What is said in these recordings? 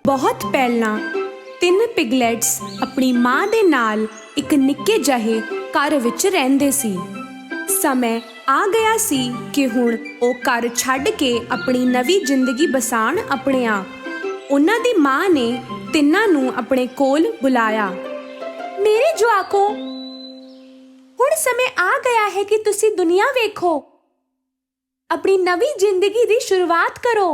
ਬਹੁਤ ਪਹਿਲਾਂ ਤਿੰਨ ਪਿਗਲੈਟਸ ਆਪਣੀ ਮਾਂ ਦੇ ਨਾਲ ਇੱਕ ਨਿੱਕੇ ਜਿਹੇ ਘਰ ਵਿੱਚ ਰਹਿੰਦੇ ਸੀ। ਸਮੇਂ ਆ ਗਿਆ ਸੀ ਕਿ ਹੁਣ ਉਹ ਘਰ ਛੱਡ ਕੇ ਆਪਣੀ ਨਵੀਂ ਜ਼ਿੰਦਗੀ ਬਸਾਉਣ ਆਪਣੇ ਆਪ। ਉਹਨਾਂ ਦੀ ਮਾਂ ਨੇ ਤਿੰਨਾਂ ਨੂੰ ਆਪਣੇ ਕੋਲ ਬੁਲਾਇਆ। ਮੇਰੇ ਜਵਾਕੋ, ਹੁਣ ਸਮੇਂ ਆ ਗਿਆ ਹੈ ਕਿ ਤੁਸੀਂ ਦੁਨੀਆ ਵੇਖੋ, ਆਪਣੀ ਨਵੀਂ ਜ਼ਿੰਦਗੀ ਦੀ ਸ਼ੁਰੂਆਤ ਕਰੋ।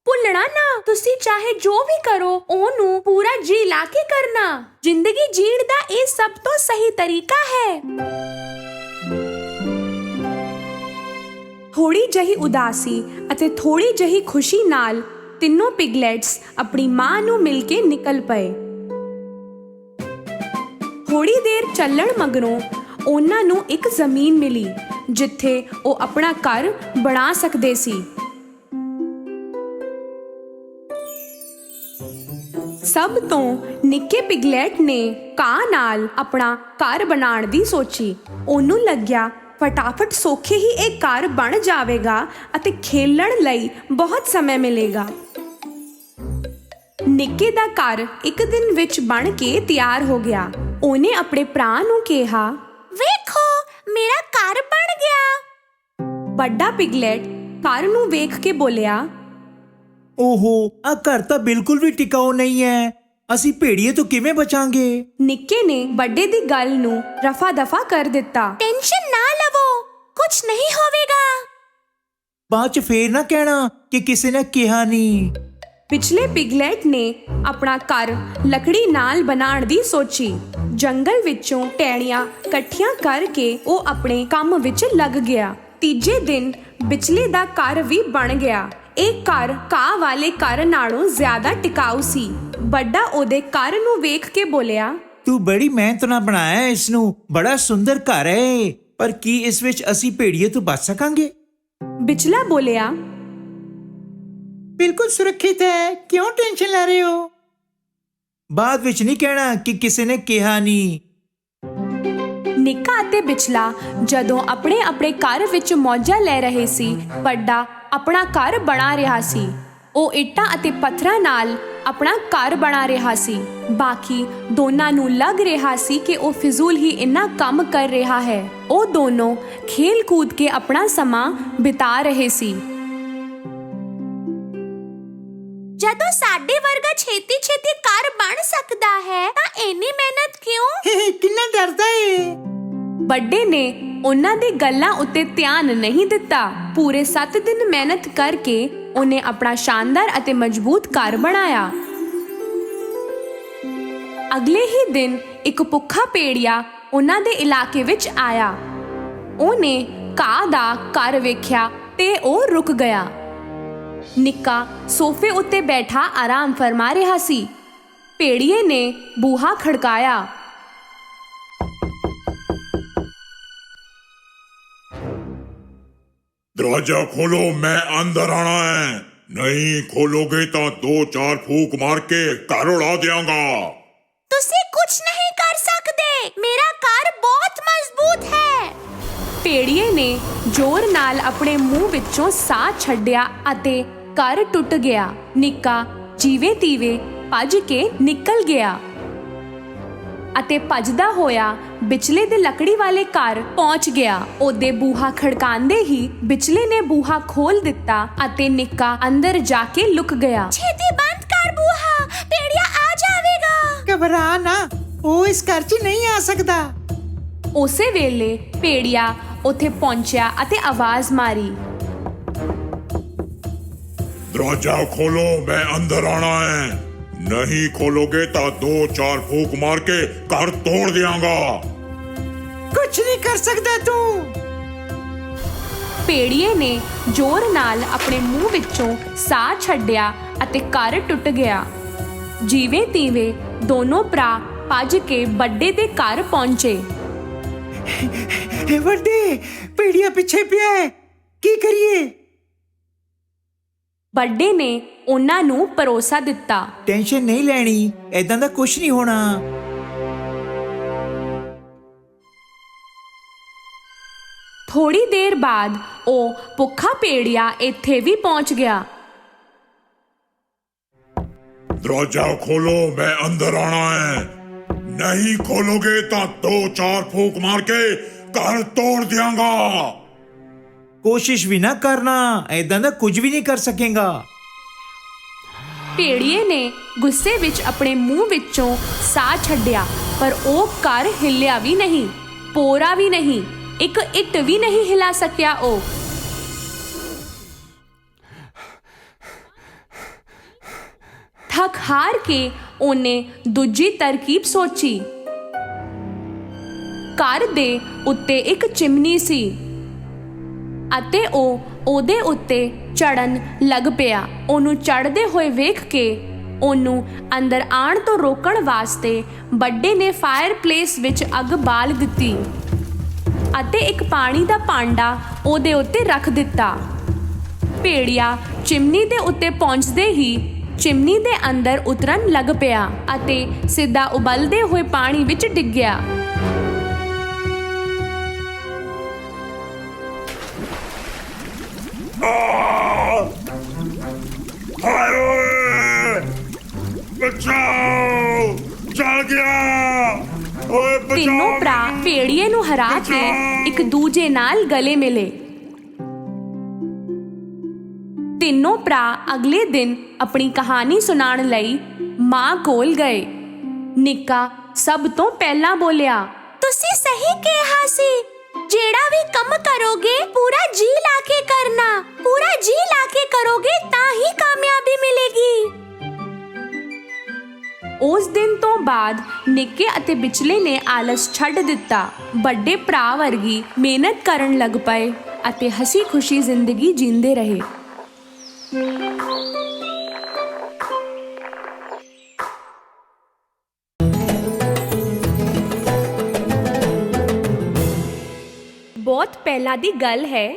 ਭੁੱਲਣਾ ਨਾ, ਤੁਸੀਂ ਚਾਹੇ ਜੋ ਵੀ ਕਰੋ ਉਹਨੂੰ ਪੂਰਾ ਜੀ ਲਾ ਕੇ ਕਰਨਾ। ਜ਼ਿੰਦਗੀ ਜੀਣ ਦਾ ਇਹ ਸਭ ਤੋਂ ਸਹੀ ਤਰੀਕਾ ਹੈ। ਥੋੜੀ ਜਿਹੀ ਉਦਾਸੀ ਅਤੇ ਥੋੜੀ ਜਿਹੀ ਖੁਸ਼ੀ ਨਾਲ ਤਿੰਨੋਂ ਪਿਗਲੈਟਸ ਆਪਣੀ ਮਾਂ ਨੂੰ ਮਿਲ ਕੇ ਨਿਕਲ ਪਏ। ਥੋੜੀ ਦੇਰ ਚੱਲਣ ਮਗਰੋਂ ਉਹਨਾਂ ਨੂੰ ਇੱਕ ਜ਼ਮੀਨ ਮਿਲੀ ਜਿੱਥੇ ਉਹ ਆਪਣਾ ਘਰ ਬਣਾ ਸਕਦੇ ਸੀ। ਸਭ ਤੋਂ ਨਿੱਕੇ ਪਿਗਲੈਟ ਨੇ ਕਾਂ ਨਾਲ ਆਪਣਾ ਘਰ ਬਣਾਉਣ ਦੀ ਸੋਚੀ। ਉਹਨੂੰ ਲੱਗਿਆ ਫਟਾਫਟ ਸੌਖੇ ਹੀ ਇਹ ਘਰ ਬਣ ਜਾਵੇਗਾ ਅਤੇ ਖੇਲਣ ਲਈ ਬਹੁਤ ਸਮਾਂ ਮਿਲੇਗਾ। ਨਿੱਕੇ ਦਾ ਘਰ ਇੱਕ ਦਿਨ ਵਿੱਚ ਬਣ ਕੇ ਤਿਆਰ ਹੋ ਗਿਆ। ਉਹਨੇ ਆਪਣੇ ਭਰਾ ਨੂੰ ਕਿਹਾ, ਵੇਖੋ ਮੇਰਾ ਘਰ ਬਣ ਗਿਆ। ਵੱਡਾ ਪਿਗਲੈਟ ਘਰ ਨੂੰ ਵੇਖ ਕੇ ਬੋਲਿਆ, ਓਹੋ, ਆ ਘਰ ਤਾਂ ਬਿਲਕੁਲ ਵੀ ਟਿਕਾਊ ਨਹੀਂ ਹੈ। ਅਸੀਂ ਭੇੜੀਏ ਤੋਂ ਕਿਵੇਂ ਬਚਾਂਗੇ? ਨਿੱਕੇ ਨੇ ਵੱਡੇ ਦੀ ਗੱਲ ਨੂੰ ਰਫਾ ਦਫਾ ਕਰ ਦਿੱਤਾ। ਟੈਨਸ਼ਨ ਨਾ ਲਵੋ, ਕੁਝ ਨਹੀਂ ਹੋਵੇਗਾ। ਬਾਅਦ ਚ ਫੇਰ ਨਾ ਕਹਿਣਾ ਕਿ ਕਿਸੇ ਨੇ ਕਿਹਾ ਨਹੀਂ। ਪਿਛਲੇ ਪਿਗਲੈਟ ਨੇ ਆਪਣਾ ਘਰ ਲੱਕੜੀ ਨਾਲ ਬਣਾਉਣ ਦੀ ਸੋਚੀ। ਜੰਗਲ ਵਿੱਚੋਂ ਟਹਿਣੀਆਂ ਇਕੱਠੀਆਂ ਕਰਕੇ ਉਹ ਆਪਣੇ ਕੰਮ ਵਿੱਚ ਲੱਗ ਗਿਆ। ਤੀਜੇ ਦਿਨ ਵਿਚਲੇ ਦਾ ਘਰ ਵੀ ਬਣ ਗਿਆ। ਇਹ ਘਰ ਘਾਹ ਵਾਲੇ ਘਰ ਨਾਲੋਂ ਜ਼ਿਆਦਾ ਟਿਕਾਊ ਸੀ। ਵੱਡਾ ਉਹਦੇ ਘਰ ਨੂੰ ਵੇਖ ਕੇ ਬੋਲਿਆ, ਤੂੰ ਬੜੀ ਮਿਹਨਤ ਨਾਲ ਬਣਾਇਆ ਇਸ ਨੂੰ। ਬੜਾ ਸੁੰਦਰ ਘਰ ਹੈ, ਪਰ ਕੀ ਇਸ ਵਿੱਚ ਅਸੀਂ ਭੇੜੀਏ ਤੋਂ ਬਚ ਸਕਾਂਗੇ? ਵਿਚਲਾ ਬੋਲਿਆ, ਬਿਲਕੁਲ ਸੁਰੱਖਿਅਤ ਹੈ। ਕਿਉਂ ਟੈਨਸ਼ਨ ਲੈ ਰਹੇ ਹੋ? ਬਾਅਦ ਵਿੱਚ ਨਹੀਂ ਕਹਿਣਾ ਕਿ ਕਿਸੇ ਨੇ ਕਿਹਾ ਨਹੀਂ। ਨਿੱਕਾ ਅਤੇ ਵਿਚਲਾ ਜਦੋਂ ਆਪਣੇ ਆਪਣੇ ਘਰ ਵਿੱਚ ਮੌਜਾਂ ਲੈ ਰਹੇ ਸੀ, ਵੱਡਾ ਆਪਣਾ ਘਰ ਬਣਾ ਰਿਹਾ ਸੀ। ਉਹ ਇੱਟਾਂ ਅਤੇ ਪੱਥਰਾਂ ਨਾਲ ਆਪਣਾ ਘਰ ਬਣਾ ਰਿਹਾ ਸੀ। ਬਾਕੀ ਦੋਨਾਂ ਨੂੰ ਲੱਗ ਰਿਹਾ ਸੀ ਕਿ ਉਹ ਫਿਜ਼ੂਲ ਹੀ ਇੰਨਾ ਕੰਮ ਕਰ ਰਿਹਾ ਹੈ। ਉਹ ਦੋਨੋਂ ਖੇਲ ਕੂਦ ਕੇ ਆਪਣਾ ਸਮਾਂ ਬਿਤਾ ਰਹੇ ਸੀ। ਜਦੋਂ ਸਾਡੇ ਵਰਗਾ ਛੇਤੀ ਛੇਤੀ ਘਰ ਬਣ ਸਕਦਾ ਹੈ ਤਾਂ ਇੰਨੀ ਮਿਹਨਤ ਕਿਉਂ? ਕਿੰਨਾ ਡਰਦਾ ਏ। ਵੱਡੇ ਨੇ ਉਹਨਾਂ ਦੀ ਗੱਲਾਂ ਉੱਤੇ ਧਿਆਨ ਨਹੀਂ ਦਿੱਤਾ। ਪੂਰੇ 7 ਦਿਨ ਮਿਹਨਤ ਕਰਕੇ ਉਹਨੇ ਆਪਣਾ ਸ਼ਾਨਦਾਰ ਅਤੇ ਮਜ਼ਬੂਤ ਘਰ ਬਣਾਇਆ। ਅਗਲੇ ਹੀ ਦਿਨ ਇੱਕ ਭੁੱਖਾ ਭੇੜੀਆ ਉਹਨਾਂ ਦੇ ਇਲਾਕੇ ਵਿੱਚ ਆਇਆ। ਉਹਨੇ ਘਾਹ ਦਾ ਘਰ ਵੇਖਿਆ ਤੇ ਉਹ ਰੁਕ ਗਿਆ। ਨਿੱਕਾ ਸੋਫੇ ਉੱਤੇ ਬੈਠਾ ਆਰਾਮ ਫਰਮਾ ਰਿਹਾ ਸੀ। ਭੇੜੀਏ ਨੇ ਬੂਹਾ ਖੜਕਾਇਆ। दरवाजा खोलो, मैं अंदर आना है। नहीं खोलोगे तो 2-4 फूक मार के घर उड़ा देंगा। ਤੁਸੀਂ ਕੁਝ ਨਹੀਂ ਕਰ ਸਕਦੇ। ਮੇਰਾ ਘਰ ਬਹੁਤ ਮਜ਼ਬੂਤ ਹੈ। ਭੇੜੀਏ ਨੇ ਜ਼ੋਰ ਨਾਲ ਆਪਣੇ ਮੂੰਹ ਵਿੱਚੋਂ ਸਾਹ ਛੱਡਿਆ ਅਤੇ ਘਰ ਟੁੱਟ ਗਿਆ। ਨਿੱਕਾ ਜੀਵੇ ਤੀਵੇ ਭੱਜ ਕੇ ਨਿਕਲ ਗਿਆ ਅਤੇ ਭੱਜਦਾ ਹੋਇਆ ਵਿਚਲੇ ਦੇ ਲੱਕੜੀ ਵਾਲੇ ਘਰ ਪਹੁੰਚ ਗਿਆ। ਉਹਦੇ ਬੂਹਾ ਖੜਕਾਉਂਦੇ ਹੀ ਵਿਚਲੇ ਨੇ ਬੂਹਾ ਖੋਲ ਦਿੱਤਾ ਅਤੇ ਨਿੱਕਾ ਅੰਦਰ ਜਾ ਕੇ ਲੁਕ ਗਿਆ। ਛੇਤੀ ਬੰਦ ਕਰ ਬੂਹਾ, ਭੇੜੀਆ ਆ ਜਾਵੇਗਾ। ਘਬਰਾ ਨਾ, ਉਹ ਇਸ ਘਰ 'ਚ ਨਹੀਂ ਆ ਸਕਦਾ। ਉਸੇ ਵੇਲੇ ਭੇੜੀਆ ਉੱਥੇ ਪਹੁੰਚਿਆ ਅਤੇ ਆਵਾਜ਼ ਮਾਰੀ, दरवाजा खोलो, मैं अंदर आना है। नहीं खोलोगे तो 2-4 फूक मार के घर तोड़ देंगा। ਕੁਝ ਨਹੀਂ ਕਰ ਸਕਦਾ ਤੂੰ। ਭੇੜੀਏ ਨੇ ਜ਼ੋਰ ਨਾਲ ਆਪਣੇ ਮੂੰਹ ਵਿੱਚੋਂ ਸਾਹ ਛੱਡਿਆ ਅਤੇ ਘਰ ਟੁੱਟ ਗਿਆ। ਜੀਵੇ ਤੀਵੇ ਦੋਨੋਂ ਭਰਾ ਭੱਜ ਕੇ ਵੱਡੇ ਦੇ ਘਰ ਪਹੁੰਚੇ। ਵੱਡੇ, ਭੇੜੀਆ ਪਿੱਛੇ ਪਿਆ ਹੈ, ਕੀ ਕਰੀਏ? ਵੱਡੇ ਨੇ ਉਹਨਾਂ ਨੂੰ ਭਰੋਸਾ ਦਿੱਤਾ। ਟੈਨਸ਼ਨ ਨਹੀਂ ਲੈਣੀ, ਏਦਾਂ ਦਾ ਕੁਝ ਨਹੀਂ ਹੋਣਾ। ਥੋੜੀ ਦੇਰ ਬਾਅਦ ਉਹ ਭੁੱਖਾ ਭੇੜੀਆ ਇੱਥੇ ਵੀ ਪਹੁੰਚ ਗਿਆ। दरवाजा खोलो, मैं अंदर आना है। नहीं खोलोगे तो 2-4 फूक मार के घर तोड़ दियांगा। ਕੋਸ਼ਿਸ਼ ਵੀ ਨਾ ਕਰਨਾ, ਐਦਾਂ ਦਾ ਕੁਝ ਵੀ ਨਹੀਂ ਕਰ ਸਕੇਗਾ। ਭੇੜੀਏ ਨੇ ਗੁੱਸੇ ਵਿੱਚ ਆਪਣੇ ਮੂੰਹ ਵਿੱਚੋਂ ਸਾਹ ਛੱਡਿਆ, ਪਰ ਉਹ ਘਰ ਹਿੱਲਿਆ ਵੀ ਨਹੀਂ, ਪੋਰਾ ਵੀ ਨਹੀਂ, ਇੱਕ ਇੱਟ ਵੀ ਨਹੀਂ ਹਿਲਾ ਸਕਿਆ। ਉਹ ਥੱਕ ਹਾਰ ਕੇ ਉਹਨੇ ਦੂਜੀ ਤਰਕੀਬ ਸੋਚੀ। ਘਰ ਦੇ ਉੱਤੇ ਇੱਕ ਚਿਮਨੀ ਸੀ ਅਤੇ ਉਹ ਉਹਦੇ ਉੱਤੇ ਚੜਨ ਲੱਗ ਪਿਆ। ਉਹਨੂੰ ਚੜਦੇ ਹੋਏ ਵੇਖ ਕੇ ਉਹਨੂੰ ਅੰਦਰ ਆਉਣ ਤੋਂ ਰੋਕਣ ਵਾਸਤੇ ਵੱਡੇ ਨੇ ਫਾਇਰਪਲੇਸ ਵਿੱਚ ਅੱਗ ਬਾਲ ਦਿੱਤੀ ਅਤੇ ਇੱਕ ਪਾਣੀ ਦਾ ਭਾਂਡਾ ਉਹਦੇ ਉੱਤੇ ਰੱਖ ਦਿੱਤਾ। ਭੇੜੀਆ ਚਿਮਨੀ ਦੇ ਉੱਤੇ ਪਹੁੰਚਦੇ ਹੀ ਚਿਮਨੀ ਦੇ ਅੰਦਰ ਉਤਰਨ ਲੱਗ ਪਿਆ ਅਤੇ ਸਿੱਧਾ ਉਬਲਦੇ ਹੋਏ ਪਾਣੀ ਵਿੱਚ ਡਿੱਗਿਆ। बचाओ, चल गया। ओए बचाओ। ਤਿੰਨੋਂ ਭਰਾ ਭੇੜੀਏ ਨੂੰ ਹਰਾ ਕੇ ਇੱਕ ਦੂਜੇ ਨਾਲ ਗਲੇ ਮਿਲੇ। ਤਿੰਨੋਂ ਭਰਾ ਅਗਲੇ ਦਿਨ ਆਪਣੀ ਕਹਾਣੀ ਸੁਣਾਉਣ ਲਈ ਮਾਂ ਕੋਲ ਗਏ। ਨਿੱਕਾ ਸਭ ਤੋਂ ਪਹਿਲਾਂ ਬੋਲਿਆ, ਤੁਸੀਂ ਸਹੀ ਕਿਹਾ ਸੀ। ਜਿਹੜਾ ਵੀ ਕੰਮ ਕਰੋਗੇ ਪੂਰਾ ਜੀ ਲਾ ਕੇ ਕਰਨਾ, ਪੂਰਾ ਜੀ ਲਾ ਕੇ ਕਰੋਗੇ ਤਾਂ ਹੀ ਕਾਮਯਾਬੀ ਮਿਲੇਗੀ। ਉਸ ਦਿਨ ਤੋਂ ਬਾਅਦ ਨਿੱਕੇ ਅਤੇ ਵਿਚਲੇ ਨੇ ਆਲਸ ਛੱਡ ਦਿੱਤਾ। ਵੱਡੇ ਭਰਾ ਵਰਗੀ ਮਿਹਨਤ ਕਰਨ ਲੱਗ ਪਏ ਅਤੇ ਹਸੀ ਖੁਸ਼ੀ ਜ਼ਿੰਦਗੀ ਜੀਂਦੇ ਰਹੇ। ਬਹੁਤ ਪਹਿਲਾਂ ਦੀ ਗੱਲ ਹੈ।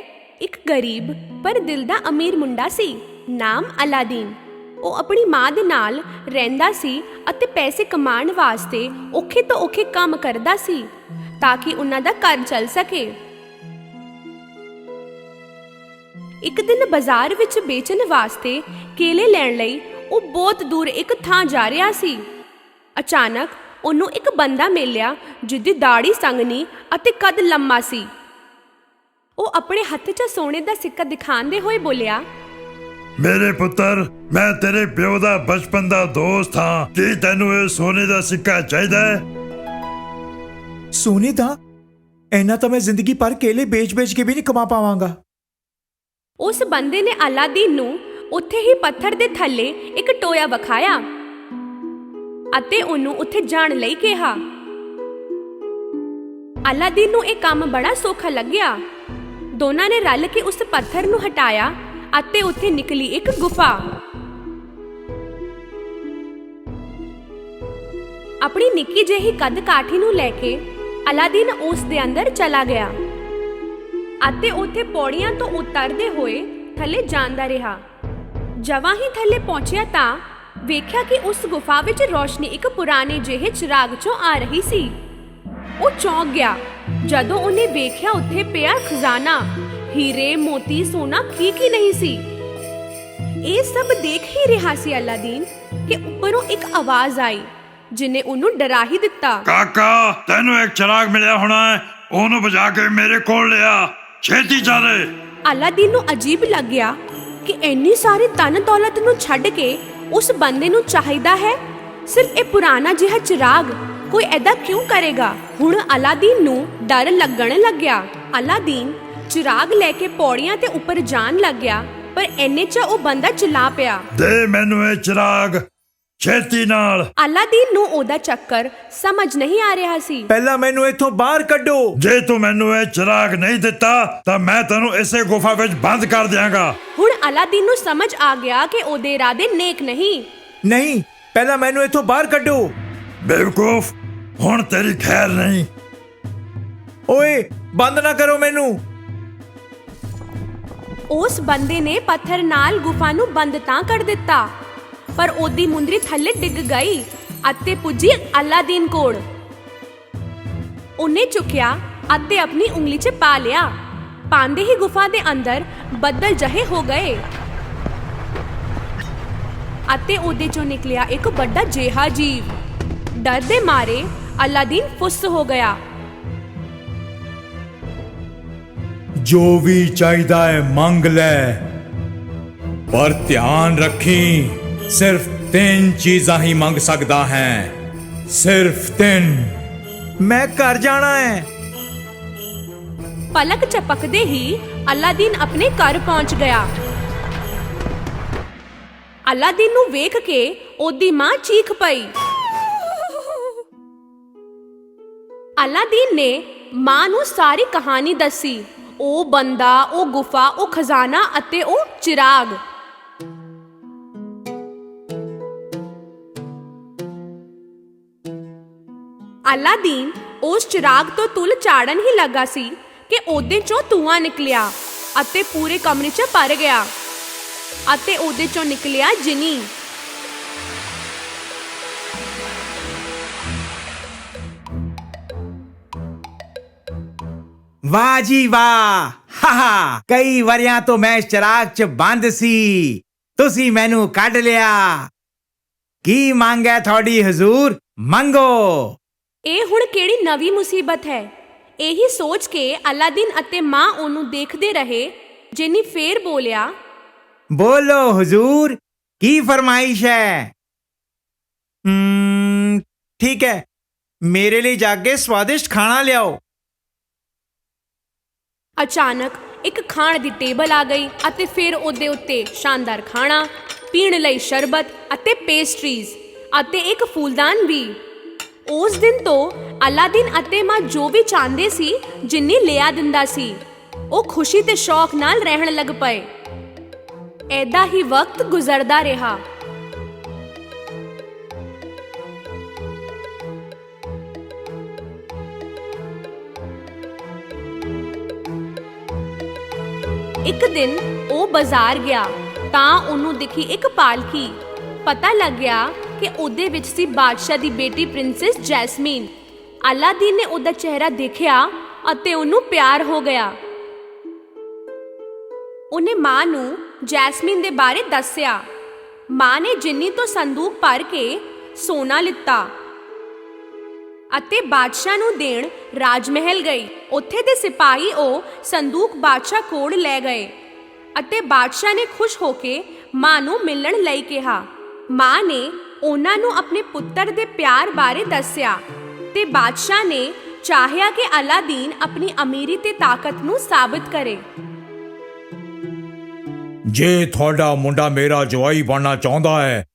ਇੱਕ ਗਰੀਬ ਪਰ ਦਿਲ ਦਾ ਅਮੀਰ ਮੁੰਡਾ ਸੀ, ਨਾਮ ਅਲਾਦੀਨ। ਉਹ ਆਪਣੀ ਮਾਂ ਦੇ ਨਾਲ ਰਹਿੰਦਾ ਸੀ ਅਤੇ ਪੈਸੇ ਕਮਾਉਣ ਵਾਸਤੇ ਔਖੇ ਤੋਂ ਔਖੇ ਕੰਮ ਕਰਦਾ ਸੀ ਤਾਂ ਕਿ ਉਹਨਾਂ ਦਾ ਘਰ ਚੱਲ ਸਕੇ। ਇੱਕ ਦਿਨ ਬਾਜ਼ਾਰ ਵਿੱਚ ਵੇਚਣ ਵਾਸਤੇ ਕੇਲੇ ਲੈਣ ਲਈ ਉਹ ਬਹੁਤ ਦੂਰ ਇੱਕ ਥਾਂ ਜਾ ਰਿਹਾ ਸੀ। ਅਚਾਨਕ ਉਹਨੂੰ ਇੱਕ ਬੰਦਾ ਮਿਲਿਆ ਜਿਹਦੀ ਦਾੜੀ ਸੰਘਣੀ ਅਤੇ ਕੱਦ ਲੰਮਾ ਸੀ। ਉਹ ਆਪਣੇ ਹੱਥ 'ਚ ਸੋਨੇ ਦਾ ਸਿੱਕਾ ਦਿਖਾਉਂਦੇ ਹੋਏ ਬੋਲਿਆ, ਮੇਰੇ ਪੁੱਤਰ, ਮੈਂ ਤੇਰੇ ਪਿਓ ਦਾ ਬਚਪਨ ਦਾ ਦੋਸਤ ਹਾਂ। ਕੀ ਤੈਨੂੰ ਇਹ ਸੋਨੇ ਦਾ ਸਿੱਕਾ ਚਾਹੀਦਾ ਹੈ? ਸੋਨੇ ਦਾ? ਇੰਨਾ ਤਾਂ ਮੈਂ ਜ਼ਿੰਦਗੀ ਭਰ ਕੇਲੇ ਵੇਚ-ਵੇਚ ਕੇ ਵੀ ਨਹੀਂ ਕਮਾ ਪਾਵਾਂਗਾ। ਉਸ ਬੰਦੇ ਨੇ ਅਲਾਦੀਨ ਨੂੰ ਉੱਥੇ ਹੀ ਪੱਥਰ ਦੇ ਥੱਲੇ ਇੱਕ ਟੋਇਆ ਵਿਖਾਇਆ ਅਤੇ ਉਹਨੂੰ ਉੱਥੇ ਜਾਣ ਲਈ ਕਿਹਾ। ਅਲਾਦੀਨ ਨੂੰ ਇਹ ਕੰਮ ਬੜਾ ਸੌਖਾ ਲੱਗਿਆ। ਦੋਨਾਂ ਨੇ ਰਲ ਕੇ ਉਸ ਪੱਥਰ ਨੂੰ ਹਟਾਇਆ ਅਤੇ ਉੱਥੇ ਨਿਕਲੀ ਇੱਕ ਗੁਫਾ। ਆਪਣੀ ਨਿੱਕੀ ਜਿਹੀ ਕੱਦ ਕਾਠੀ ਨੂੰ ਲੈ ਕੇ ਅਲਾਦੀਨ ਉਸ ਦੇ ਅੰਦਰ ਚਲਾ ਗਿਆ ਅਤੇ ਉੱਥੇ ਪੌੜੀਆਂ ਤੋਂ ਉਤਰਦੇ ਹੋਏ ਥੱਲੇ ਜਾਂਦਾ ਰਿਹਾ। ਜਦੋਂ ਹੀ ਥੱਲੇ ਪਹੁੰਚਿਆ ਤਾਂ ਵੇਖਿਆ ਕਿ ਉਸ ਗੁਫਾ ਵਿੱਚ ਰੋਸ਼ਨੀ ਇੱਕ ਪੁਰਾਣੇ ਜਿਹੇ ਚਿਰਾਗ ਚੋਂ ਆ ਰਹੀ ਸੀ। ਉਹ ਚੌਂਕ ਗਿਆ ਜਦੋਂ ਉਹਨੇ ਵੇਖਿਆ ਉੱਥੇ ਪਿਆ ਖਜ਼ਾਨਾ, ਹੀਰੇ, ਮੋਤੀ, ਸੋਨਾ ਕੀ ਨਹੀਂ ਸੀ। ਇਹ ਸਭ ਦੇਖ ਹੀ ਰਿਹਾ ਸੀ ਅਲਾਦੀਨ ਕਿ ਉੱਪਰੋਂ ਇੱਕ ਆਵਾਜ਼ ਆਈ ਜਿਨੇ ਉਹਨੂੰ ਡਰਾ ਹੀ ਦਿੱਤਾ। ਕਾਕਾ, ਤੈਨੂੰ ਇੱਕ ਚਿਰਾਗ ਮਿਲਿਆ ਹੋਣਾ ਹੈ, ਉਹਨੂੰ ਬੁਝਾ ਕੇ ਮੇਰੇ ਕੋਲ ਲਿਆ, ਛੇਤੀ ਚੱਲ। ਅਲਾਦੀਨ ਨੂੰ ਅਜੀਬ ਲੱਗਿਆ ਕਿ ਇੰਨੀ ਸਾਰੀ ਧਨ ਦੌਲਤ ਨੂੰ ਛੱਡ ਕੇ ਉਸ ਬੰਦੇ ਨੂੰ ਚਾਹੀਦਾ ਹੈ ਸਿਰਫ ਇਹ ਪੁਰਾਣਾ ਜਿਹਾ ਚਿਰਾਗ। ਕੋਈ ਐਦਾਂ ਕਿਉਂ ਕਰੇਗਾ? ਹੁਣ ਅਲਾਦੀਨ ਨੂੰ ਡਰ ਲੱਗਣ ਲੱਗਿਆ। ਅਲਾਦੀਨ ਚਿਰਾਗ ਲੈ ਕੇ ਪੌੜੀਆਂ ਤੇ ਉੱਪਰ ਜਾਣ ਲੱਗਿਆ, ਪਰ ਇੰਨੇ 'ਚ ਉਹ ਬੰਦਾ ਚਿल्ला ਪਿਆ, ਦੇ ਮੈਨੂੰ ਇਹ ਚਿਰਾਗ ਛੇਤੀ ਨਾਲ। ਅਲਾਦੀਨ ਨੂੰ ਉਹਦਾ ਚੱਕਰ ਸਮਝ ਨਹੀਂ ਆ ਰਿਹਾ ਸੀ। ਪਹਿਲਾਂ ਮੈਨੂੰ ਇੱਥੋਂ ਬਾਹਰ ਕੱਢੋ। ਜੇ ਤੂੰ ਮੈਨੂੰ ਇਹ ਚਿਰਾਗ ਨਹੀਂ ਦਿੱਤਾ ਤਾਂ ਮੈਂ ਤੈਨੂੰ ਇਸੇ ਗੁਫਾ ਵਿੱਚ ਬੰਦ ਕਰ ਦਿਆਂਗਾ। ਹੁਣ ਅਲਾਦੀਨ ਨੂੰ ਸਮਝ ਆ ਗਿਆ ਕਿ ਉਹਦੇ ਇਰਾਦੇ ਨੇਕ ਨਹੀਂ। ਨਹੀਂ, ਪਹਿਲਾਂ ਮੈਨੂੰ ਇੱਥੋਂ ਬਾਹਰ ਕੱਢੋ। ਬੇਵਕੂਫ, ਹੁਣ ਤੇਰੀ ਖੈਰ ਨਹੀਂ। ਓਏ, ਬੰਦ ਨਾ ਕਰੋ ਮੈਨੂੰ। ਉਸ ਬੰਦੇ ਨੇ ਪੱਥਰ ਨਾਲ ਗੁਫਾ ਨੂੰ ਬੰਦ ਤਾਂ ਕਰ ਦਿੱਤਾ, ਪਰ ਉਹਦੀ ਮੁੰਦਰੀ ਥੱਲੇ ਡਿੱਗ ਗਈ ਅਤੇ ਪੁੱਜੀ ਅਲਾਦੀਨ ਕੋਲ। ਉਹਨੇ ਚੁੱਕਿਆ ਅਤੇ ਆਪਣੀ ਉਂਗਲੀ 'ਚ ਪਾ ਲਿਆ। ਪਾਉਂਦੇ ਹੀ ਗੁਫਾ ਦੇ ਅੰਦਰ ਬੱਦਲ ਜਿਹੇ ਹੋ ਗਏ ਅਤੇ ਉਹਦੇ ਚੋਂ ਨਿਕਲਿਆ ਇੱਕ ਵੱਡਾ ਜਿਹਾ ਜੀਵ। ਡਰ ਦੇ ਮਾਰੇ ਅਲਾਦੀਨ ਫੁੱਸ ਹੋ ਗਿਆ। ਜੋ ਵੀ ਚਾਹੀਦਾ ਹੈ ਮੰਗ ਲੈ, ਪਰ ਧਿਆਨ ਰੱਖੀ ਸਿਰਫ 3 ਚੀਜ਼ਾਂ ਹੀ ਮੰਗ ਸਕਦਾ ਹੈ, ਸਿਰਫ 3। ਮੈਂ ਘਰ ਜਾਣਾ ਹੈ। ਪਲਕ ਝਪਕਦੇ ਹੀ ਅਲਾਦੀਨ ਆਪਣੇ ਘਰ ਪਹੁੰਚ ਗਿਆ। ਅਲਾਦੀਨ ਨੂੰ ਵੇਖ ਕੇ ਉਹਦੀ ਮਾਂ ਚੀਖ ਪਈ। ਅਲਾਦੀਨ ਨੇ ਮਾਂ ਨੂੰ ਸਾਰੀ ਕਹਾਣੀ ਦੱਸੀ, ਉਹ ਬੰਦਾ, ਉਹ ਗੁਫਾ, ਉਹ ਖਜ਼ਾਨਾ ਅਤੇ ਉਹ ਚਿਰਾਗ। ਅਲਾਦੀਨ ਉਸ ਚਿਰਾਗ ਤੋਂ ਤੁਲ ਚਾੜਨ ਹੀ ਲੱਗਾ ਸੀ ਕਿ ਉਹਦੇ ਚੋਂ ਧੂਆਂ ਨਿਕਲਿਆ ਅਤੇ ਪੂਰੇ ਕਮਰੇ 'ਚ ਭਰ ਗਿਆ ਅਤੇ ਉਹਦੇ ਚੋਂ ਨਿਕਲਿਆ ਜਿਨੀ। ਵਾਹ ਜੀ ਵਾਹ, ਹਾਹਾ, ਕਈ ਵਰਿਆਂ ਤੋਂ ਮੈਂ ਇਸ ਚਿਰਾਗ 'ਚ ਬੰਦ ਸੀ, ਤੁਸੀਂ ਮੈਨੂੰ ਕੱਢ ਲਿਆ। ਕੀ ਮੰਗ ਹੈ ਤੁਹਾਡੀ ਹਜ਼ੂਰ? ਮੰਗੋ। ਇਹ ਹੁਣ ਕਿਹੜੀ ਨਵੀਂ ਮੁਸੀਬਤ ਹੈ? ਇਹੀ ਸੋਚ ਕੇ ਅਲਾਦੀਨ ਅਤੇ ਮਾਂ ਉਹਨੂੰ ਦੇਖਦੇ ਰਹੇ। ਜਿਨੀ ਫੇਰ ਬੋਲਿਆ, ਬੋਲੋ ਹਜ਼ੂਰ, ਕੀ ਫਰਮਾਇਸ਼ ਹੈ? ਠੀਕ ਹੈ, ਮੇਰੇ ਲਈ ਜਾ ਕੇ ਸਵਾਦਿਸ਼ਟ ਖਾਣਾ ਲਿਆਓ। ਅਚਾਨਕ ਇੱਕ ਖਾਣ ਦੀ ਟੇਬਲ ਆ ਗਈ ਅਤੇ ਫਿਰ ਉਹਦੇ ਉੱਤੇ ਸ਼ਾਨਦਾਰ ਖਾਣਾ, ਪੀਣ ਲਈ ਸ਼ਰਬਤ ਅਤੇ ਪੇਸਟਰੀਜ਼ ਅਤੇ ਇੱਕ ਫੂਲਦਾਨ ਵੀ। ਉਸ ਦਿਨ ਤੋਂ ਅਲਾਦੀਨ ਅਤੇ ਮਾਂ ਜੋ ਵੀ ਚਾਹੁੰਦੇ ਸੀ ਜਿੰਨੀ ਲਿਆ ਦਿੰਦਾ ਸੀ। ਉਹ ਖੁਸ਼ੀ ਤੇ ਸ਼ੌਕ ਨਾਲ ਰਹਿਣ ਲੱਗ ਪਏ। ਐਦਾਂ ਹੀ ਵਕਤ ਗੁਜ਼ਰਦਾ ਰਿਹਾ। ਇੱਕ ਦਿਨ ਉਹ ਬਾਜ਼ਾਰ ਗਿਆ ਤਾਂ ਉਹਨੂੰ ਦਿਖੀ ਇੱਕ ਪਾਲਕੀ। ਪਤਾ ਲੱਗਿਆ ਕਿ ਉਹਦੇ ਵਿੱਚ ਸੀ ਬਾਦਸ਼ਾਹ ਦੀ ਬੇਟੀ ਪ੍ਰਿੰਸੈਸ ਜੈਸਮੀਨ। ਅਲਾਦੀਨ ਨੇ ਉਹਦਾ ਚਿਹਰਾ ਦੇਖਿਆ ਅਤੇ ਉਹਨੂੰ ਪਿਆਰ ਹੋ ਗਿਆ। ਉਹਨੇ ਮਾਂ ਨੂੰ ਜੈਸਮੀਨ ਦੇ ਬਾਰੇ ਦੱਸਿਆ। ਮਾਂ ਨੇ ਜਿੰਨੀ ਤੋਂ ਸੰਦੂਕ ਭਰ ਕੇ ਸੋਨਾ ਲਿੱਤਾ ਅਤੇ ਬਾਦਸ਼ਾਹ ਨੂੰ ਦੇਣ ਰਾਜ ਮਹਿਲ ਗਈ। ਉੱਥੇ ਦੇ ਸਿਪਾਹੀ ਉਹ ਸੰਦੂਕ ਬਾਦਸ਼ਾਹ ਕੋਲ ਲੈ ਗਏ ਅਤੇ ਬਾਦਸ਼ਾਹ ਨੇ ਖੁਸ਼ ਹੋ ਕੇ ਮਾਂ ਨੂੰ ਮਿਲਣ ਲਈ ਕਿਹਾ। ਮਾਂ ਨੇ ਉਹਨਾਂ ਨੂੰ ਆਪਣੇ ਪੁੱਤਰ ਦੇ ਪਿਆਰ ਬਾਰੇ ਦੱਸਿਆ ਤੇ ਬਾਦਸ਼ਾਹ ਨੇ ਚਾਹਿਆ ਕਿ ਅਲਾਦੀਨ ਆਪਣੀ ਅਮੀਰੀ ਤੇ ਤਾਕਤ ਨੂੰ ਸਾਬਤ ਕਰੇ। ਜੇ ਤੁਹਾਡਾ ਮੁੰਡਾ ਮੇਰਾ ਜਵਾਈ ਬਣਨਾ ਚਾਹੁੰਦਾ ਹੈ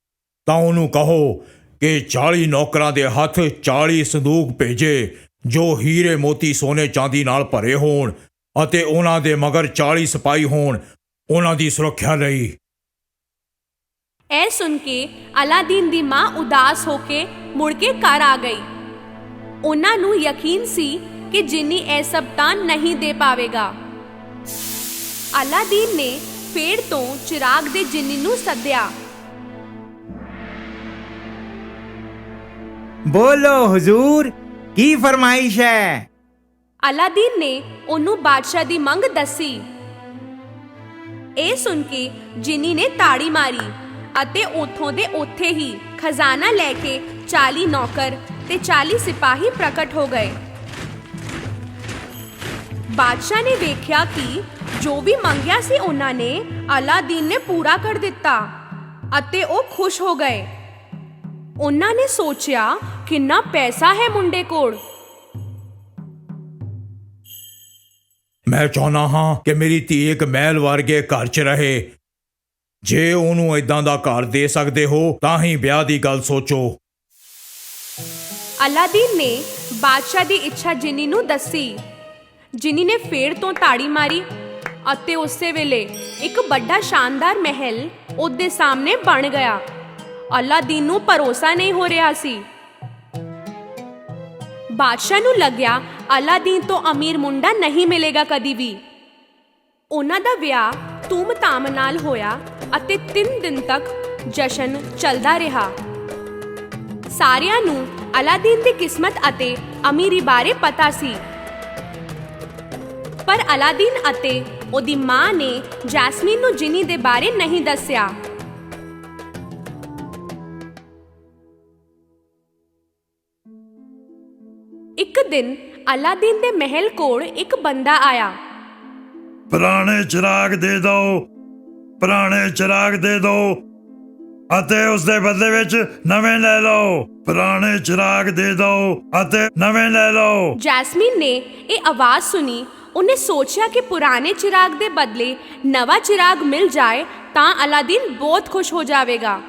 ਤਾਂ ਉਹਨੂੰ ਕਹੋ ਕਿ 40 ਨੌਕਰਾਂ ਦੇ ਹੱਥ 40 ਸੰਦੂਕ ਭੇਜੇ ਜੋ ਹੀਰੇ ਮੋਤੀ ਸੋਨੇ ਚਾਂਦੀ ਨਾਲ ਭਰੇ ਹੋਣ ਅਤੇ ਉਹਨਾਂ ਦੇ ਮਗਰ 40 ਸਿਪਾਹੀ ਹੋਣ ਉਹਨਾਂ ਦੀ ਸੁਰੱਖਿਆ ਲਈ। ਇਹ ਸੁਣ ਕੇ ਅਲਾਦੀਨ ਦੀ ਮਾਂ ਉਦਾਸ ਹੋ ਕੇ ਮੁੜ ਕੇ ਘਰ ਆ ਗਈ। ਉਹਨਾਂ ਨੂੰ ਯਕੀਨ ਸੀ ਕਿ ਜਿੰਨੀ ਇਹ ਸਭ ਤਾਂ ਨਹੀਂ ਦੇ ਪਾਵੇਗਾ। ਅਲਾਦੀਨ ਨੇ ਫੇਰ ਤੋਂ ਚਿਰਾਗ ਦੇ ਜਿੰਨੀ ਨੂੰ ਸੱਦਿਆ। ਬੋਲੋ ਹਜ਼ੂਰ, ਕੀ ਫਰਮਾਇਸ਼ ਹੈ? ਅਲਾਦੀਨ ਨੇ ਉਹਨੂੰ ਬਾਦਸ਼ਾਹ ਦੀ ਮੰਗ ਦੱਸੀ। ਇਹ ਸੁਣ ਕੇ ਜਿੰਨੀ ਨੇ ਤਾੜੀ ਮਾਰੀ ਅਤੇ ਉੱਥੋਂ ਦੇ ਉੱਥੇ ਹੀ ਖਜ਼ਾਨਾ ਲੈ ਕੇ 40 ਨੌਕਰ ਤੇ 40 ਸਿਪਾਹੀ ਪ੍ਰਗਟ ਹੋ ਗਏ। ਬਾਦਸ਼ਾਹ ਨੇ ਵੇਖਿਆ ਕਿ ਜੋ ਵੀ ਮੰਗਿਆ ਸੀ ਉਹਨਾਂ ਨੇ ਅਲਾਦੀਨ ਨੇ ਪੂਰਾ ਕਰ ਦਿੱਤਾ ਅਤੇ ਉਹ ਖੁਸ਼ ਹੋ ਗਏ। ਉਹਨਾਂ ਨੇ ਸੋਚਿਆ ਕਿੰਨਾ ਪੈਸਾ ਹੈ ਮੁੰਡੇ ਕੋਲ। ਮੈਂ ਚਾਹੁੰਦਾ ਹਾਂ ਕਿ ਮੇਰੀ ਧੀ ਇੱਕ ਮਹਿਲ ਵਰਗੇ ਘਰ 'ਚ ਰਹੇ। ਜੇ ਉਹਨੂੰ ਏਦਾਂ ਦਾ ਘਰ ਦੇ ਸਕਦੇ ਹੋ ਤਾਂ ਹੀ ਵਿਆਹ ਦੀ ਗੱਲ ਸੋਚੋ। ਅਲਾਦੀਨ ਨੇ ਬਾਦਸ਼ਾਹ ਦੀ ਇੱਛਾ ਜਿੰਨੀ ਨੂੰ ਦੱਸੀ। ਜਿੰਨੀ ਨੇ ਫੇਰ ਤੋਂ ਤਾੜੀ ਮਾਰੀ ਅਤੇ ਉਸੇ ਵੇਲੇ ਇੱਕ ਵੱਡਾ ਸ਼ਾਨਦਾਰ ਮਹਿਲ ਉਹਦੇ ਸਾਹਮਣੇ ਬਣ ਗਿਆ। ਅਲਾਦੀਨ ਨੂੰ ਭਰੋਸਾ ਨਹੀਂ ਹੋ ਰਿਹਾ ਸੀ। ਬਾਦਸ਼ਾਹ ਨੂੰ ਲੱਗਿਆ ਅਲਾਦੀਨ ਤੋਂ ਅਮੀਰ ਮੁੰਡਾ ਨਹੀਂ ਮਿਲੇਗਾ ਕਦੀ ਵੀ। ਉਹਨਾਂ ਦਾ ਵਿਆਹ ਧੂਮ-ਧਾਮ ਨਾਲ ਹੋਇਆ ਅਤੇ 3 ਦਿਨ ਤੱਕ ਜਸ਼ਨ ਚੱਲਦਾ ਰਿਹਾ। ਸਾਰਿਆਂ ਨੂੰ ਅਲਾਦੀਨ ਦੀ ਕਿਸਮਤ ਅਤੇ ਅਮੀਰੀ ਬਾਰੇ ਪਤਾ ਸੀ, ਪਰ ਅਲਾਦੀਨ ਅਤੇ ਉਹਦੀ ਮਾਂ ਨੇ ਜੈਸਮੀਨ ਨੂੰ ਜਿੰਨੀ ਦੇ ਬਾਰੇ ਨਹੀਂ ਦੱਸਿਆ। ਇੱਕ ਦਿਨ ਅਲਾਦੀਨ ਦੇ ਮਹਿਲ ਕੋਲ ਇੱਕ ਬੰਦਾ ਆਇਆ। ਪੁਰਾਣੇ ਚਿਰਾਗ ਦੇ ਦਿਓ, ਪੁਰਾਣੇ ਚਿਰਾਗ ਦੇ ਦਿਓ ਅਤੇ ਉਸ ਦੇ ਬਦਲੇ ਵਿੱਚ ਨਵੇਂ ਲੈ ਲਓ। ਪੁਰਾਣੇ ਚਿਰਾਗ ਦੇ ਦਿਓ ਅਤੇ ਨਵੇਂ ਲੈ ਲਓ। ਜੈਸਮੀਨ ਨੇ ਇਹ ਆਵਾਜ਼ ਸੁਣੀ। ਉਹਨੇ ਸੋਚਿਆ ਕਿ ਪੁਰਾਣੇ ਚਿਰਾਗ ਦੇ ਬਦਲੇ ਨਵਾਂ ਚਿਰਾਗ ਮਿਲ ਜਾਏ ਤਾਂ ਅਲਾਦੀਨ ਬਹੁਤ ਖੁਸ਼ ਹੋ ਜਾਵੇਗਾ।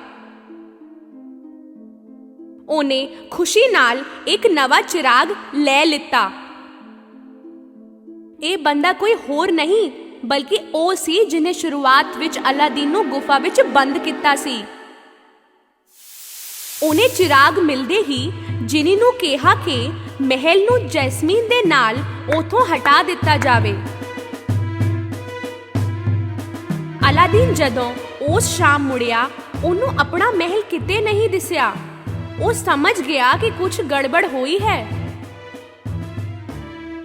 ਉਹਨੇ ਖੁਸ਼ੀ ਨਾਲ ਇੱਕ ਨਵਾਂ ਚਿਰਾਗ ਲੈ ਲਿੱਤਾ। ਇਹ ਬੰਦਾ ਕੋਈ ਹੋਰ ਨਹੀਂ ਬਲਕਿ ਉਹ ਸੀ ਜਿਹਨੇ ਸ਼ੁਰੂਆਤ ਵਿੱਚ ਅਲਾਦੀਨ ਨੂੰ ਗੁਫਾ ਵਿੱਚ ਬੰਦ ਕੀਤਾ ਸੀ। ਉਹਨੇ ਚਿਰਾਗ ਮਿਲਦੇ ਹੀ ਜਿਨੀ ਨੂੰ ਕਿਹਾ ਕਿ ਮਹਿਲ ਨੂੰ ਜੈਸਮੀਨ ਦੇ ਨਾਲ ਉਥੋਂ ਹਟਾ ਦਿੱਤਾ ਜਾਵੇ। ਅਲਾਦੀਨ ਜਦੋਂ ਉਸ ਸ਼ਾਮ ਮੁੜਿਆ, ਉਹਨੂੰ ਆਪਣਾ ਮਹਿਲ ਕਿਤੇ ਨਹੀਂ ਦਿਸਿਆ। ਉਹ ਸਮਝ ਗਿਆ ਕਿ ਕੁਝ ਗੜਬੜ ਹੋਈ ਹੈ।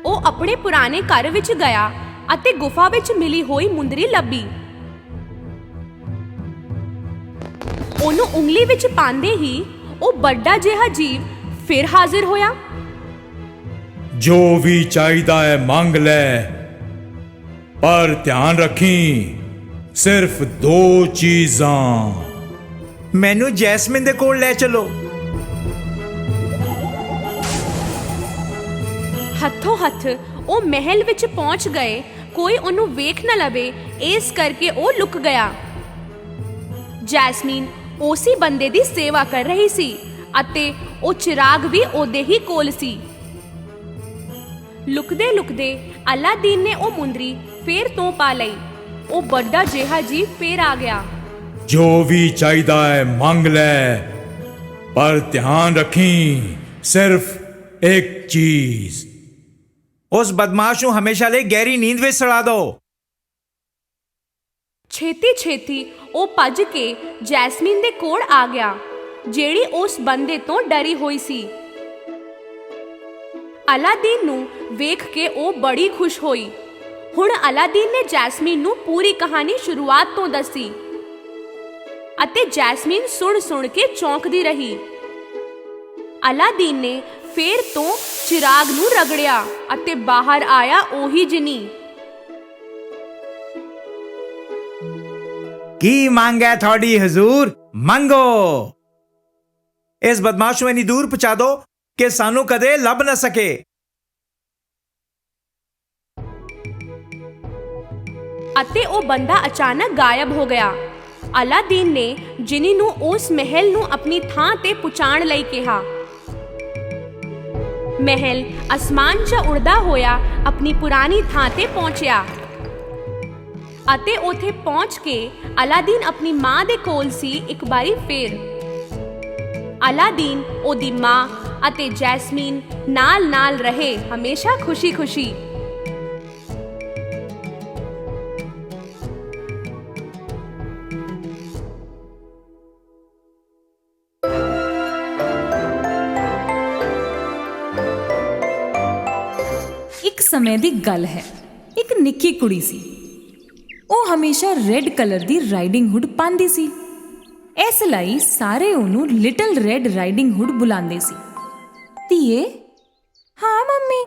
ਉਹ ਆਪਣੇ ਪੁਰਾਣੇ ਘਰ ਵਿੱਚ ਗਿਆ ਅਤੇ ਗੁਫਾ ਵਿੱਚ ਮਿਲੀ ਹੋਈ ਮੁੰਦਰੀ ਲੱਭੀ। ਉਹਨੂੰ ਉਂਗਲੀ ਵਿੱਚ ਪਾਉਂਦੇ ਹੀ ਉਹ ਵੱਡਾ ਜਿਹਾ ਜੀਵ ਫਿਰ ਹਾਜ਼ਰ ਹੋਇਆ। ਜੋ ਵੀ ਚਾਹੀਦਾ ਹੈ ਮੰਗ ਲੈ, ਪਰ ਧਿਆਨ ਰੱਖੀ ਸਿਰਫ 2 ਚੀਜ਼ਾਂ। ਮੈਨੂੰ ਜੈਸਮੀਨ ਦੇ ਕੋਲ ਲੈ ਚਲੋ। ਹੱਥੋਂ ਹੱਥ ਉਹ ਮਹਿਲ ਵਿੱਚ ਪਹੁੰਚ ਗਏ। ਕੋਈ ਉਹਨੂੰ ਵੇਖ ਨਾ ਲਵੇ, ਇਸ ਕਰਕੇ ਉਹ ਲੁਕ ਗਿਆ। ਜੈਸਮੀਨ ਉਸੇ ਬੰਦੇ ਦੀ ਸੇਵਾ ਕਰ ਰਹੀ ਸੀ ਅਤੇ ਉਹ ਚਿਰਾਗ ਵੀ ਉਹਦੇ ਹੀ ਕੋਲ ਸੀ। ਲੁਕਦੇ ਲੁਕਦੇ ਅਲਾਦੀਨ ਨੇ ਉਹ ਮੁੰਦਰੀ ਫੇਰ ਤੋਂ ਪਾ ਲਈ। ਉਹ ਵੱਡਾ ਜਿਹਾ ਜੀਵ ਫੇਰ ਆ ਗਿਆ। ਜੋ ਵੀ ਚਾਹੀਦਾ ਹੈ ਮੰਗ ਲੈ, ਪਰ ਧਿਆਨ ਰੱਖੀ ਸਿਰਫ ਇੱਕ ਚੀਜ਼। ਉਸ ਬਦਮਾਸ਼ ਨੂੰ ਹਮੇਸ਼ਾ ਲਈ ਗਹਿਰੀ ਨੀਂਦ ਵਿੱਚ ਸੜਾ ਦਿਓ। ਛੇਤੀ ਛੇਤੀ ਉਹ ਭੱਜ ਕੇ ਜੈਸਮੀਨ ਦੇ ਕੋਲ ਆ ਗਿਆ, ਜਿਹੜੀ ਉਸ ਬੰਦੇ ਤੋਂ ਡਰੀ ਹੋਈ ਸੀ। ਅਲਾਦੀਨ ਨੂੰ ਵੇਖ ਕੇ ਉਹ ਬੜੀ ਖੁਸ਼ ਹੋਈ। ਹੁਣ ਅਲਾਦੀਨ ਨੇ ਜੈਸਮੀਨ ਨੂੰ ਪੂਰੀ ਕਹਾਣੀ ਸ਼ੁਰੂਆਤ ਤੋਂ ਦੱਸੀ ਅਤੇ ਜੈਸਮੀਨ ਸੁਣ ਕੇ ਚੌਂਕਦੀ ਰਹੀ। ਅਲਾਦੀਨ ਨੇ ਫੇਰ ਤੋਂ ਚਿਰਾਗ ਨੂੰ ਰਗੜਿਆ ਅਤੇ ਬਾਹਰ ਆਇਆ ਉਹੀ ਜਿਨੀ। ਕੀ ਮੰਗ ਹੈ ਤੁਹਾਡੀ ਹਜ਼ੂਰ? ਮੰਗੋ। ਇਸ ਬਦਮਾਸ਼ ਨੂੰ ਇੰਨੀ ਦੂਰ ਪਹੁੰਚਾ ਦਿਓ ਕਿ ਸਾਨੂੰ ਕਦੇ ਲੱਭ ਨਾ ਸਕੇ। ਅਤੇ ਉਹ ਬੰਦਾ ਅਚਾਨਕ ਗਾਇਬ ਹੋ ਗਿਆ। ਅਲਾਦੀਨ ਨੇ ਜਿਨੀ ਨੂੰ ਉਸ ਮਹਿਲ ਨੂੰ ਆਪਣੀ ਥਾਂ ਤੇ ਪਹੁੰਚਾਉਣ ਲਈ ਕਿਹਾ। ਮਹਿਲ ਅਸਮਾਨ 'ਚ ਉੜਦਾ ਹੋਇਆ ਆਪਣੀ ਪੁਰਾਣੀ ਥਾਂ ਤੇ ਪਹੁੰਚਿਆ ਅਤੇ ਉੱਥੇ ਪਹੁੰਚ ਕੇ ਅਲਾਦੀਨ ਆਪਣੀ ਮਾਂ ਦੇ ਕੋਲ ਸੀ ਇੱਕ ਵਾਰੀ ਫੇਰ। ਅਲਾਦੀਨ, ਉਹਦੀ ਮਾਂ ਅਤੇ ਜੈਸਮੀਨ ਨਾਲ ਰਹੇ, ਹਮੇਸ਼ਾ ਖੁਸ਼ੀ-ਖੁਸ਼ੀ। ਇੱਕ ਸਮੇਂ ਦੀ ਗੱਲ ਹੈ। ਇੱਕ ਨਿੱਕੀ ਕੁੜੀ ਸੀ। ਉਹ ਹਮੇਸ਼ਾ ਰੈੱਡ ਕਲਰ ਦੀ ਰਾਈਡਿੰਗ ਹੁੱਡ ਪਾਉਂਦੀ ਸੀ। ਇਸ ਲਈ ਸਾਰੇ ਉਹਨੂੰ ਲਿਟਲ ਰੈੱਡ ਰਾਈਡਿੰਗ ਹੁੱਡ ਬੁਲਾਉਂਦੇ ਸੀ। ਧੀਏ। ਹਾਂ ਮੰਮੀ।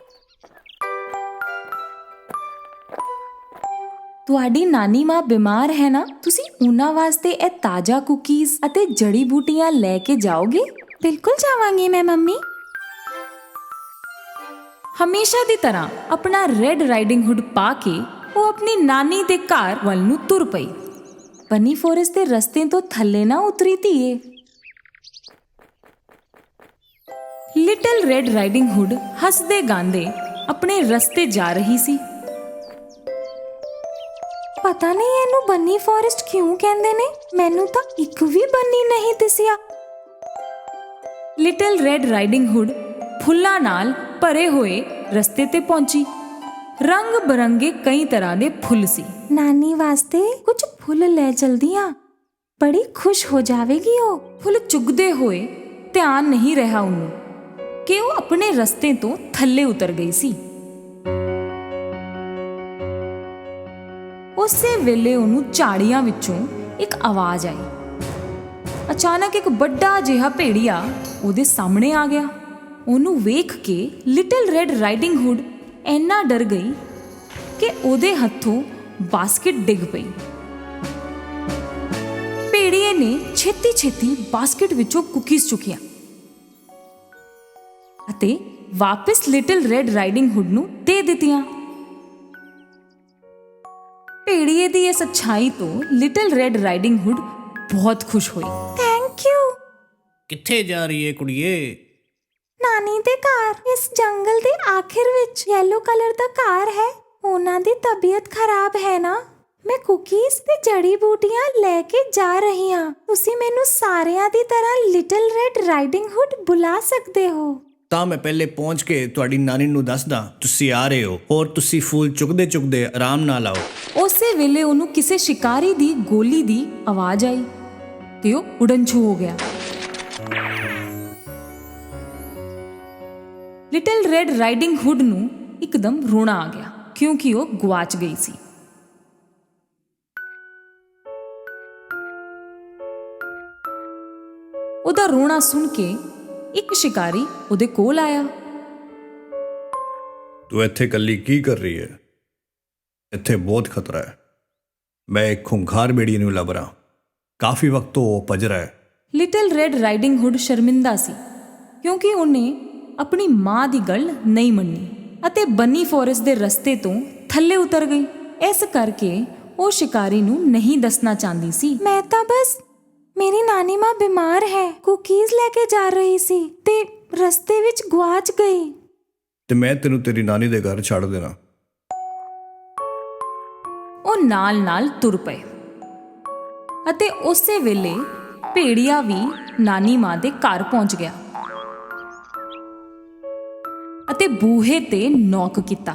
ਤੁਹਾਡੀ ਨਾਨੀ ਮਾਂ ਬਿਮਾਰ ਹੈ ਨਾ? ਤੁਸੀਂ ਉਹਨਾਂ ਵਾਸਤੇ ਇਹ ਤਾਜ਼ਾ ਕੁਕੀਜ਼ ਅਤੇ ਜੜੀ ਬੂਟੀਆਂ ਲੈ ਕੇ ਜਾਓਗੇ? ਬਿਲਕੁਲ ਜਾਵਾਂਗੀ ਮੈਂ ਮੰਮੀ। ਹਮੇਸ਼ਾ ਦੀ ਤਰ੍ਹਾਂ ਆਪਣਾ ਰੈੱਡ ਰਾਈਡਿੰਗ ਹੁੱਡ ਪਾ ਕੇ ਉਹ ਆਪਣੀ ਨਾਨੀ ਦੇ ਘਰ ਵੱਲ ਨੂੰ ਤੁਰ ਪਈ। ਬਨੀ ਫੋਰੈਸਟ ਦੇ ਰਸਤੇ ਤੋਂ ਥੱਲੇ ਨਾ ਉਤਰੀ ਧੀਏ। ਲਿਟਲ ਰੈੱਡ ਰਾਈਡਿੰਗ ਹੁੱਡ ਹੱਸਦੇ ਗਾਉਂਦੇ ਆਪਣੇ ਰਸਤੇ ਜਾ ਰਹੀ ਸੀ। ਪਤਾ ਨਹੀਂ ਇਹਨੂੰ ਬਨੀ ਫੋਰੈਸਟ ਕਿਉਂ ਕਹਿੰਦੇ ਨੇ, ਮੈਨੂੰ ਤਾਂ ਇੱਕ ਵੀ ਬਨੀ ਨਹੀਂ ਦਿਸਿਆ। ਲਿਟਲ ਰੈੱਡ ਰਾਈਡਿੰਗ ਹੁੱਡ ਫੁੱਲਾਂ ਨਾਲ ਭਰੇ ਹੋਏ ਰਸਤੇ ਤੇ ਪਹੁੰਚੀ। ਰੰਗ ਬਰੰਗੇ ਕਈ ਤਰ੍ਹਾਂ ਦੇ ਫੁੱਲ ਸੀ। ਨਾਨੀ ਵਾਸਤੇ ਕੁਝ ਫੁੱਲ ਲੈ ਚਲਦੀ ਆ, ਬੜੀ ਖੁਸ਼ ਹੋ ਜਾਵੇਗੀ ਉਹ। ਫੁੱਲ ਚੁਗਦੇ ਹੋਏ ਧਿਆਨ ਨਹੀਂ ਰਿਹਾ ਉਹਨੂੰ ਕਿ ਉਹ ਆਪਣੇ ਰਸਤੇ ਤੋਂ ਥੱਲੇ ਉਤਰ ਗਈ ਸੀ। ਉਸੇ ਵੇਲੇ ਉਹਨੂੰ ਝਾੜੀਆਂ ਵਿੱਚੋਂ ਇੱਕ ਆਵਾਜ਼ ਆਈ। ਅਚਾਨਕ ਇੱਕ ਵੱਡਾ ਜਿਹਾ ਭੇੜੀਆ ਉਹਦੇ ਸਾਹਮਣੇ ਆ ਗਿਆ। ਉਹਨੂੰ ਵੇਖ ਕੇ ਲਿਟਲ ਰੈਡ ਰਾਈਡਿੰਗ ਹੁੱਡ ਇੰਨਾ ਡਰ ਗਈ ਕਿ ਉਹਦੇ ਹੱਥੋਂ ਬਾਸਕਟ ਡਿੱਗ ਪਈ। ਭੇੜੀਏ ਨੇ ਛੇਤੀ-ਛੇਤੀ ਬਾਸਕਟ ਵਿੱਚੋਂ ਕੁਕੀਜ਼ ਚੁੱਕੀਆਂ ਅਤੇ ਵਾਪਸ ਲਿਟਲ ਰੈਡ ਰਾਈਡਿੰਗ ਹੁੱਡ ਨੂੰ ਦੇ ਦਿੱਤੀਆਂ। ਭੇੜੀਏ ਦੀ ਇਸ ਅੱਛਾਈ ਤੋਂ ਲਿਟਲ ਰੈਡ ਰਾਈਡਿੰਗ ਹੁੱਡ ਬਹੁਤ ਖੁਸ਼ ਹੋਈ। Thank you. ਕਿੱਥੇ ਜਾ ਰਹੀ ਏ ਕੁੜੀਏ? ਨਾਨੀ ਦੇ ਘਰ। ਇਸ ਜੰਗਲ ਦੇ ਆਖਿਰ ਵਿੱਚ ਯੈਲੋ ਕਲਰ ਦਾ ਘਰ ਹੈ। ਉਹਨਾਂ ਦੀ ਤਬੀਅਤ ਖਰਾਬ ਹੈ ਨਾ। ਮੈਂ ਕੁਕੀਜ਼ ਤੇ ਜੜੀ ਬੂਟੀਆਂ ਲੈ ਕੇ ਜਾ ਰਹੀ ਹਾਂ। ਤੁਸੀਂ ਮੈਨੂੰ ਸਾਰਿਆਂ ਦੀ ਤਰ੍ਹਾਂ ਲਿਟਲ ਰੈਡ ਰਾਈਡਿੰਗ ਹੁੱਡ ਬੁਲਾ ਸਕਦੇ ਹੋ। ਤਾਂ ਮੈਂ ਪਹਿਲੇ ਪਹੁੰਚ ਕੇ ਤੁਹਾਡੀ ਨਾਨੀ ਨੂੰ ਦੱਸਦਾ ਤੁਸੀਂ ਆ ਰਹੇ ਹੋ, ਔਰ ਤੁਸੀਂ ਫੂਲ ਚੁੱਕਦੇ ਚੁੱਕਦੇ ਆਰਾਮ ਨਾਲ ਆਓ। ਉਸੇ ਵੇਲੇ ਉਹਨੂੰ ਕਿਸੇ ਸ਼ਿਕਾਰੀ ਦੀ ਗੋਲੀ ਦੀ ਆਵਾਜ਼ ਆਈ ਤੇ ਉਹ ਉਡਨਛੂ ਹੋ ਗਿਆ। ਲਿਟਲ ਰੈਡ ਰਾਈਡਿੰਗ ਹੁੱਡ ਨੂੰ ਇੱਕਦਮ ਰੋਣਾ ਆ ਗਿਆ ਕਿਉਂਕਿ ਉਹ ਗੁਆਚ ਗਈ ਸੀ। ਉਹਦਾ ਰੋਣਾ ਸੁਣ ਕੇ ਇੱਕ ਸ਼ਿਕਾਰੀ ਉਹਦੇ ਕੋਲ ਆਇਆ। ਤੂੰ ਇੱਥੇ ਇਕੱਲੀ ਕੀ ਕਰ ਰਹੀ ਹੈ? ਇੱਥੇ ਬਹੁਤ ਖਤਰਾ ਹੈ। ਮੈਂ ਇੱਕ ਖੁੰਖਾਰ ਭੇੜੀਏ ਨੂੰ ਲੱਭ ਰਹਾ। ਕਾਫੀ ਵਕਤ ਤੋਂ ਉਹ ਭੱਜ ਰਿਹਾ ਹੈ। ਲਿਟਲ ਰੈਡ ਰਾਈਡਿੰਗ ਹੁੱਡ ਸ਼ਰਮਿੰਦਾ ਸੀ ਕਿਉਂਕਿ ਉਹਨੇ ਆਪਣੀ ਮਾਂ ਦੀ ਗੱਲ ਨਹੀਂ ਮੰਨੀ ਅਤੇ ਬਨੀ ਫੋਰੈਸਟ ਦੇ ਰਸਤੇ ਤੋਂ ਥੱਲੇ ਉਤਰ ਗਈ। ਇਸ ਕਰਕੇ ਉਹ ਸ਼ਿਕਾਰੀ ਨੂੰ ਨਹੀਂ ਦੱਸਣਾ ਚਾਹੁੰਦੀ ਸੀ। ਮੈਂ ਤਾਂ ਬਸ ਮੇਰੀ ਨਾਨੀ ਮਾਂ ਬਿਮਾਰ ਹੈ, ਕੁਕੀਜ਼ ਲੈ ਕੇ ਜਾ ਰਹੀ ਸੀ ਤੇ ਰਸਤੇ ਵਿੱਚ ਗੁਆਚ ਗਈ। ਤੇ ਮੈਂ ਤੈਨੂੰ ਤੇਰੀ ਨਾਨੀ ਦੇ ਘਰ ਛੱਡ ਦੇਣਾ। ਉਹ ਨਾਲ-ਨਾਲ ਤੁਰ ਪਏ ਅਤੇ ਉਸੇ ਵੇਲੇ ਭੇੜੀਆ ਵੀ ਨਾਨੀ ਮਾਂ ਦੇ ਘਰ ਪਹੁੰਚ ਗਿਆ ਅਤੇ ਬੂਹੇ ਤੇ ਨੌਕ ਕੀਤਾ।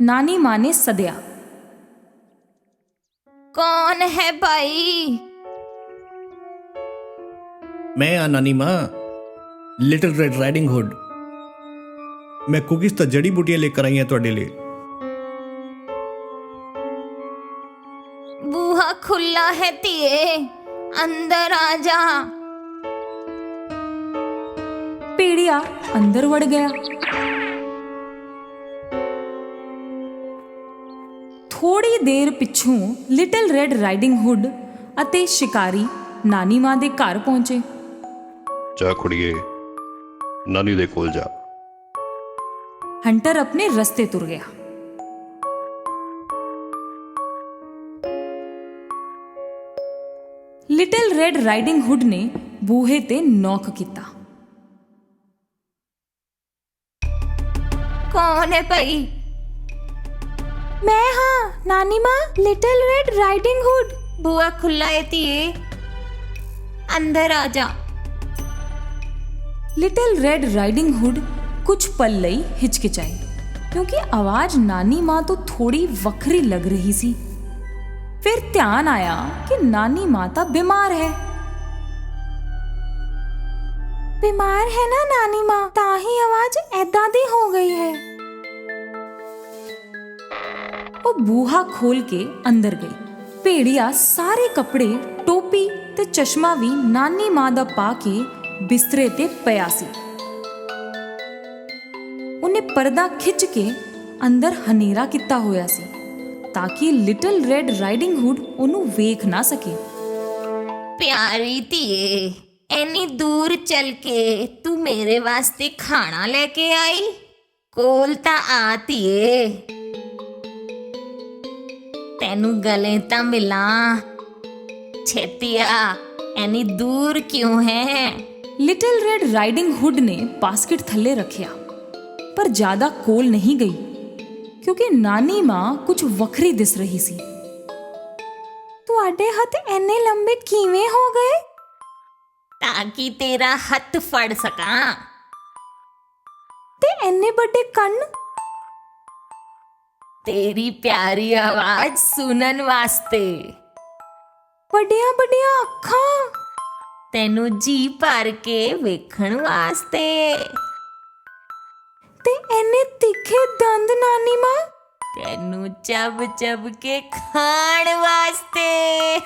ਨਾਨੀ ਮਾਂ ਨੇ ਸੱਦਿਆ, ਕੌਣ ਹੈ ਭਾਈ? ਮੈਂ ਆ ਨਾਨੀ ਮਾਂ, ਲਿਟਲ ਰੈਡ ਰਾਈਡਿੰਗ ਹੁੱਡ। ਮੈਂ ਕੁਕੀਜ਼ ਤਾਂ ਜੜੀ ਬੂਟੀਆਂ ਲੈ ਕਰ ਆਈ ਹਾਂ ਤੁਹਾਡੇ ਲਈ। ਬੂਹਾ ਖੁੱਲਾ ਹੈ ਧੀਏ, ਅੰਦਰ ਆ ਜਾ। ਭੇੜੀਆ ਅੰਦਰ ਵੜ ਗਿਆ। ਥੋੜੀ ਦੇਰ ਪਿੱਛੋਂ ਲਿਟਲ ਰੈਡ ਰਾਈਡਿੰਗ ਹੁੱਡ ਅਤੇ ਸ਼ਿਕਾਰੀ ਨਾਨੀ ਮਾਂ ਦੇ ਘਰ ਪਹੁੰਚੇ। ਜਾ ਕੁੜੀਏ, ਨਾਨੀ ਦੇ ਕੋਲ ਜਾ। ਹੰਟਰ ਆਪਣੇ ਰਸਤੇ ਤੁਰ ਗਿਆ। ਲਿਟਲ ਰੈਡ ਰਾਈਡਿੰਗ ਹੁੱਡ ਨੇ ਬੂਹੇ ਤੇ ਨੌਕ ਕੀਤਾ। ਕੌਣ ਹੈ ਭਾਈ? ਮੈਂ ਹਾਂ ਨਾਨੀ ਮਾਂ, ਲਿਟਲ ਰੈਡ ਰਾਈਡਿੰਗ ਹੁੱਡ। ਬੂਹਾ ਖੁੱਲਾ ਹੈ ਧੀਏ, ਅੰਦਰ ਆ ਜਾ। ਲਿਟਲ ਰੈਡ ਰਾਈਡਿੰਗ ਹੁੱਡ ਕੁਝ ਪਲ ਲਈ ਹਿਚਕਿਚਾਈ ਕਿਉਂਕਿ ਆਵਾਜ਼ ਨਾਨੀ ਮਾਂ ਤੋਂ ਥੋੜੀ ਵੱਖਰੀ ਲੱਗ ਰਹੀ ਸੀ। ਫਿਰ ਧਿਆਨ ਆਇਆ ਕਿ ਨਾਨੀ ਮਾਂ ਤਾਂ ਬਿਮਾਰ ਹੈ। ਬਿਮਾਰ ਹੈ ਨਾ ਨਾਨੀ ਮਾਂ, ਤਾਂ ਹੀ ਆਵਾਜ਼ ਐਦਾਂ ਦੀ ਹੋ ਗਈ ਹੈ। ਉਹ ਬੂਹਾ ਖੋਲ ਕੇ ਅੰਦਰ ਗਈ। ਭੇੜੀਆ ਸਾਰੇ ਕੱਪੜੇ, ਟੋਪੀ ਤੇ ਚਸ਼ਮਾ ਵੀ ਨਾਨੀ ਮਾਂ ਦਾ ਪਾ ਕੇ ਬਿਸਤਰੇ ਤੇ ਪਿਆ ਸੀ। ਉਹਨੇ ਪਰਦਾ ਖਿੱਚ ਕੇ ਅੰਦਰ ਹਨੇਰਾ ਕੀਤਾ ਹੋਇਆ ਸੀ ਤਾਂ ਕਿ ਲਿਟਲ ਰੈਡ ਰਾਈਡਿੰਗ ਹੁੱਡ ਉਹਨੂੰ ਵੇਖ ਨਾ ਸਕੇ। ਪਿਆਰੀ ਧੀਏ, ਇੰਨੀ ਦੂਰ ਚੱਲ ਕੇ ਤੂੰ ਮੇਰੇ ਵਾਸਤੇ ਖਾਣਾ ਲੈ ਕੇ ਆਈ? ਕੋਲ ਤਾਂ ਆ ਧੀਏ, ਤੈਨੂੰ ਗਲੇ ਤਾਂ ਮਿਲਾਂ। ਛੇਤੀ ਆ, ਇੰਨੀ ਦੂਰ ਕਿਉਂ ਹੈ? ਲਿਟਲ ਰੈਡ ਰਾਈਡਿੰਗ ਹੁੱਡ ਨੇ ਬਾਸਕਟ ਥੱਲੇ ਰੱਖਿਆ ਪਰ ਜ਼ਿਆਦਾ ਕੋਲ ਨਹੀਂ ਗਈ ਕਿਉਂਕਿ ਨਾਨੀ ਮਾਂ ਕੁਝ ਵੱਖਰੀ ਦਿਸ ਰਹੀ ਸੀ। ਤੁਹਾਡੇ ਹੱਥ ਇੰਨੇ ਲੰਬੇ ਕਿਵੇਂ ਹੋ ਗਏ? ਤਾਂ ਕਿ ਤੇਰਾ ਹੱਥ ਫੜ ਸਕਾਂ। ਤੇ ਇੰਨੇ ਵੱਡੇ ਕੰਨ? ਤੇਰੀ ਪਿਆਰੀ ਆਵਾਜ਼ ਸੁਣਨ ਵਾਸਤੇ। ਵੱਡੀਆਂ ਵੱਡੀਆਂ ਅੱਖਾਂ? ਤੈਨੂੰ ਜੀ ਭਰ ਕੇ ਵੇਖਣ ਵਾਸਤੇ। ਤੇ ਇੰਨੇ ਤਿੱਖੇ ਦੰਦ ਨਾਨੀ ਮਾਂ? ਤੈਨੂੰ ਚੱਬ ਚੱਬ ਕੇ ਖਾਣ ਵਾਸਤੇ।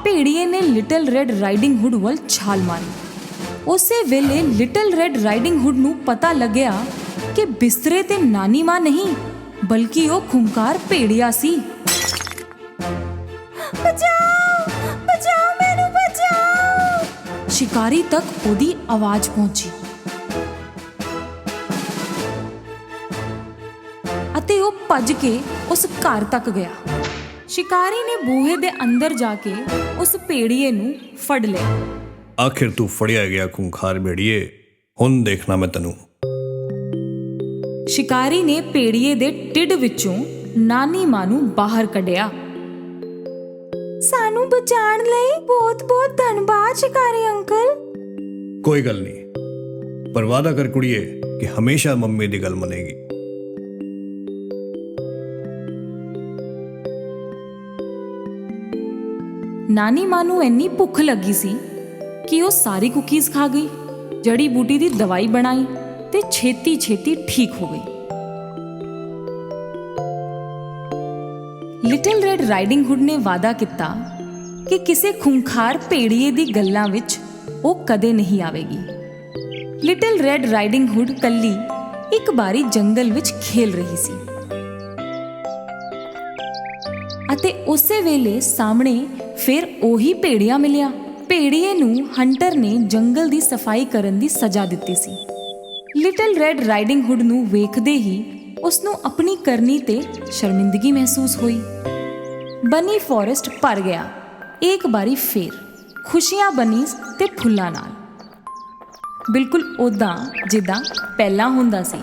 ਭੇੜੀਏ ਨੇ ਲਿਟਲ ਰੈਡ ਰਾਈਡਿੰਗ ਹੁੱਡ ਵੱਲ ਛਾਲ ਮਾਰੀ ਉਸੇ ਵੇਲੇ ਲਿਟਲ ਰੈਡ ਰਾਈਡਿੰਗ ਹੁੱਡ ਨੂੰ ਪਤਾ ਲੱਗਿਆ ਕਿ ਬਿਸਤਰੇ ਤੇ ਨਾਨੀ ਮਾਂ ਨਹੀਂ ਬਲਕਿ ਉਹ ਖੁੰਕਾਰ ਭੇੜੀਆ ਸੀ। ਬਚਾਓ ਬਚਾਓ ਮੈਨੂੰ ਬਚਾਓ। ਸ਼ਿਕਾਰੀ ਤੱਕ ਉਹਦੀ ਆਵਾਜ਼ ਪਹੁੰਚੀ ਅਤੇ ਉਹ ਭੱਜ ਕੇ ਉਸ ਘਰ ਤੱਕ ਗਿਆ। ਸ਼ਿਕਾਰੀ ਨੇ ਬੂਹੇ ਦੇ ਅੰਦਰ ਜਾ ਕੇ ਉਸ ਭੇੜੀਏ ਨੂੰ ਫੜ ਲਿਆ। ਆਖਿਰ ਤੂੰ ਫੜਿਆ ਗਿਆ ਖੂੰਖਾਰ ਭੇੜੀਏ, ਹੁਣ ਦੇਖਣਾ ਮੈਂ ਤੈਨੂੰ। ਸ਼ਿਕਾਰੀ ਨੇ ਭੇੜੀਏ ਦੇ ਢਿੱਡ ਵਿੱਚੋਂ ਨਾਨੀ ਮਾਂ ਨੂੰ ਬਾਹਰ ਕੱਢਿਆ। ਸਾਨੂੰ ਬਚਾਉਣ ਲਈ ਬਹੁਤ ਬਹੁਤ ਧੰਨਵਾਦ ਸ਼ਿਕਾਰੀ ਅੰਕਲ। ਕੋਈ ਗੱਲ ਨਹੀਂ, ਪਰ ਵਾਅਦਾ ਕਰ ਕੁੜੀਏ ਕਿ ਹਮੇਸ਼ਾ ਮੰਮੀ ਦੀ ਗੱਲ ਮੰਨੇਗੀ। ਨਾਨੀ ਮਾਂ ਨੂੰ ਇੰਨੀ ਭੁੱਖ ਲੱਗੀ ਸੀ ਕਿ ਉਹ ਸਾਰੀ ਕੁਕੀਜ਼ ਖਾ ਗਈ, ਜੜੀ ਬੂਟੀ ਦੀ ਦਵਾਈ ਬਣਾਈ ਤੇ ਛੇਤੀ ਛੇਤੀ ਠੀਕ ਹੋ ਗਈ। ਲਿਟਲ ਰੈਡ ਰਾਈਡਿੰਗ ਹੁੱਡ ਨੇ ਵਾਅਦਾ ਕੀਤਾ ਕਿ ਕਿਸੇ ਖੁੰਖਾਰ ਭੇੜੀਏ ਦੀ ਗੱਲਾਂ ਵਿੱਚ ਉਹ ਕਦੇ ਨਹੀਂ ਆਵੇਗੀ। ਲਿਟਲ ਰੈਡ ਰਾਈਡਿੰਗ ਹੁੱਡ ਕੱਲੀ ਇੱਕ ਵਾਰੀ ਜੰਗਲ ਵਿੱਚ ਖੇਲ ਰਹੀ ਸੀ ਅਤੇ ਉਸੇ ਵੇਲੇ ਸਾਹਮਣੇ ਫਿਰ ਉਹੀ ਭੇੜੀਆ ਮਿਲਿਆ। ਭੇੜੀਏ ਨੂੰ ਹੰਟਰ ਨੇ ਜੰਗਲ ਦੀ ਸਫਾਈ ਕਰਨ ਦੀ ਸਜ਼ਾ ਦਿੱਤੀ ਸੀ। ਲਿਟਲ ਰੈਡ ਰਾਈਡਿੰਗ ਹੁੱਡ ਨੂੰ ਵੇਖਦੇ ਹੀ ਉਸ ਨੂੰ ਆਪਣੀ ਕਰਨੀ ਤੇ ਸ਼ਰਮਿੰਦਗੀ ਮਹਿਸੂਸ ਹੋਈ। ਬਨੀ ਫੋਰੈਸਟ ਭਰ ਗਿਆ ਇੱਕ ਵਾਰੀ ਫੇਰ ਖੁਸ਼ੀਆਂ ਬਨੀਜ਼ ਤੇ ਫੁੱਲਾਂ ਨਾਲ, ਬਿਲਕੁਲ ਉਦਾਂ ਜਿੱਦਾਂ ਪਹਿਲਾਂ ਹੁੰਦਾ ਸੀ।